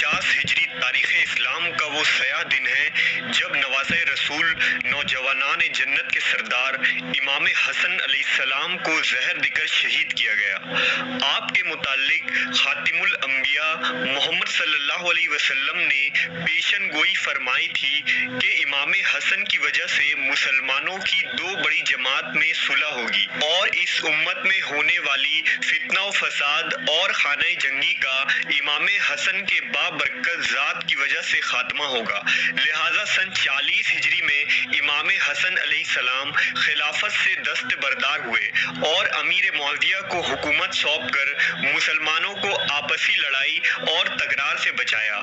50 हिजरी तारीख़ इस्लाम का वो सया दिन है जब नवासे रसूल नौजवानान जन्नत के सरदार इमाम हसन अलैहिस्सलाम को जहर देकर शहीद किया गया। आपके मुतालिक खातिमुल अंबिया मोहम्मद सल्लल्लाहु अलैहि वसल्लम ने पेशन गोई फरमाई थी कि इमाम हसन की वजह से मुसलमानों की दो बड़ी जमात में सुलह होगी और इस उम्मत में होने वाली फितना व फसाद और खाना जंगी का इमाम हसन के बाबरकत ज़ात की वजह से खात्मा होगा। लिहाजा सन 40 हिजरी में इमाम हसन अलैहिस्सलाम खिलाफत से दस्तबरदार हुए और अमीर मुआविया को हुकूमत सौंप कर मुसलमानों को आपसी लड़ाई और तकरार से बचाया।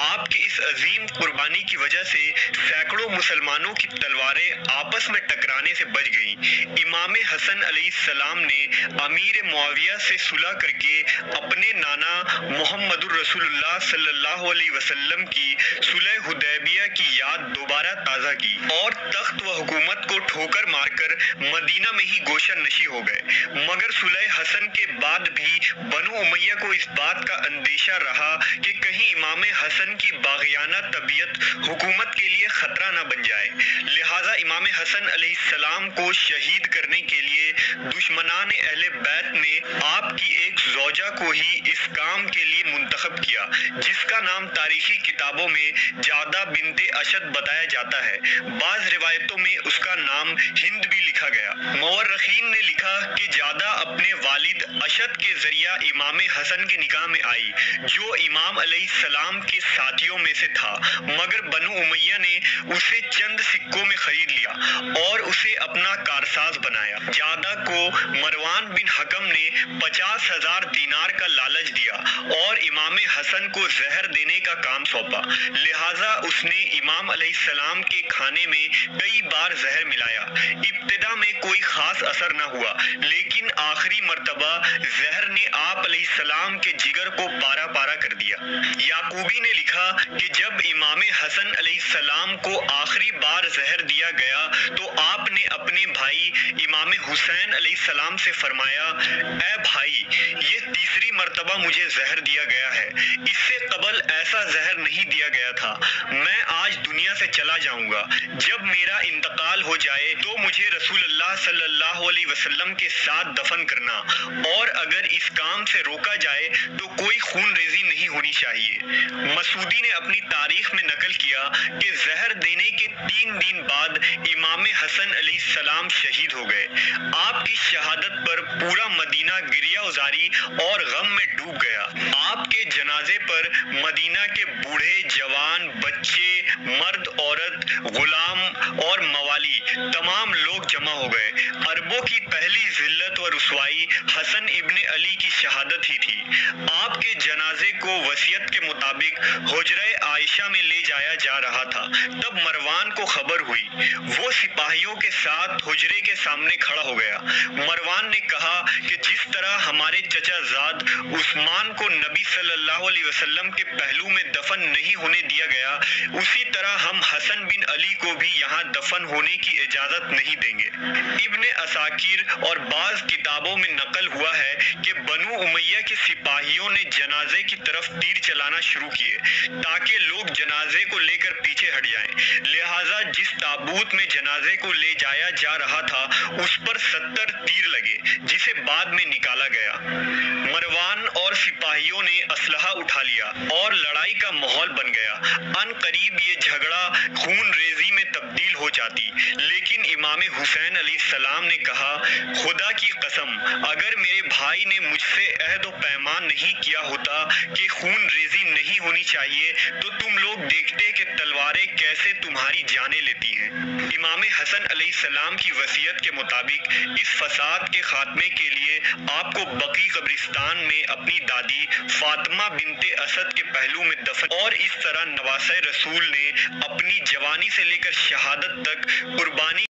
आपकी इस अजीम कुर्बानी की वजह से सैकड़ों मुसलमानों की तलवारें आपस में टकराने से बच गईं। इमाम हसन अलैहिस्सलाम ने अमीर मुआविया से सुलह करके अपने नाना मुहम्मदुर रसूलुल्लाह सल्लल्लाहु अलैहि वसल्लम की सुलह हुदैबिया की याद दोबारा ताज़ा की और तख्त व हुकूमत को ठोकर मारकर मदीना में ही गोशन नशी हो गए। मगर सुलह हसन के बाद भी बनु उमैया को इस बात का अंदेशा रहा कि कहीं इमाम हसन की बाग़ियाना तबीयत हुकूमत के लिए खतरा न बन जाए। लिहाजा इमाम हसन अलैहिस्सलाम को शहीद करने के लिए दुश्मनान अहले बैत ने आपकी एक ज़ौजा को ही इस काम के लिए मुंतखब किया, जिसका नाम तारीखी किताबों में जादा बिनते अशद बताया जाता है। बाज़ रिवायतों में उसका नाम हिंद भी लिखा गया। मुअर्रिखीन ने लिखा कि जादा अपने वालिद अशद के जरिया इमाम हसन के निकाह में आई, जो इमाम अलैहिस्सलाम के साथियों में से था, मगर बनु उमैया ने उसे चंद सिक्कों में खरीद लिया और उसे अपना कारसाज बनाया। जादा को मरवान बिन हकम ने 50,000 दीनार का लालच दिया और इमाम हसन को जहर देने का काम सौंपा। लिहाजा उसने इमाम अलैहिस्सलाम के खाने में कई बार जहर मिलाया। इब्तिदा में कोई खास असर न हुआ, लेकिन आखिरी मर्तबा जहर ने आप अलैहिस्सलाम के जिगर को पारा पारा कर दिया। याकूबी ने लिखा कि जब इमाम हसन अलैहिस्सलाम को आखिरी बार जहर दिया गया तो आपने अपने भाई इमाम हुसैन अलैहिस्सलाम से फरमाया, ऐ भाई, ये तीसरी मर्तबा मुझे जहर दिया गया है, इससे कबल ऐसा जहर नहीं दिया गया था। मैं आज दुनिया से चला जाऊंगा। जब मेरा इंतकाल हो जाए तो मुझे रसूलुल्लाह सल्लल्लाहु अलैहि वसल्लम के साथ दफन करना, और अगर इस काम से रोका जाए तो कोई खून रेजी नहीं होनी चाहिए। मसूदी ने अपनी तारीख में नकल किया कि जहर देने के 3 दिन बाद इमाम हसन अलैहिस्सलाम शहीद हो गए। आपकी शहादत पर पूरा मदीना गिरिया उजारी और गम में डूब गया। आपके जनाजे पर मदीना के बूढ़े जवान, बच्चे, मर्द, औरत, गुलाम और मवाली तमाम लोग जमा हो गए। अरबों की पहली जिल्लत व रुसवाई हसन इब्ने अली की शहादत ही थी। आपके जनाजे को वसीयत के मुताबिक हुजरे आयशा में ले जाया जा रहा था। तब मरवान को खबर हुई। वो सिपाहियों के साथ हुजरे के सामने खड़ा हो गया। मरवान ने कहा कि जिस तरह हमारे चचाजाद उस्मान को नबी सल्लल्लाहु अलैहि वसल्लम के पहलू में दफन नहीं होने दिया गया, उसी तरह हम हसन बिन अली को भी यहाँ दफन होने की इजाजत नहीं देंगे। इब्ने असाकिर और बाज़ किताबों में नकल हुआ है कि बनु उमैया के सिपाहियों ने जनाजे की तरफ तीर चलाना शुरू किए ताकि लोग जनाजे को लेकर पीछे हट जाएं। लिहाजा जिस ताबूत में जनाजे को ले जाया जा रहा था उस पर 70 तीर लगे, जिसे बाद में निकाला गया। मरवान और सिपाहियों ने असलहा उठा लिया और लड़ाई का माहौल बन गया। अन करीब ये झगड़ा खून रेजी में तब्दील हो जाती, लेकिन इमाम हुसैन अलैहिस्सलाम ने कहा, खुदा की कसम, अगर मेरे भाई ने मुझसे अहद व पैमान नहीं किया होता कि खून रेजी नहीं होनी चाहिए, तो तुम लोग देखते कि तलवारें कैसे तुम्हारी जानें लेती हैं। इमाम हसन अलैहिस्सलाम की वसीयत के मुताबिक इस फसाद के खात्मे के लिए आपको बकी कब्रिस्तान में अपनी दादी फातिमा बिनते असद के पहलू में दफन, और इस तरह नवासे रसूल ने अपनी जवानी से लेकर शहादत तक कुर्बानी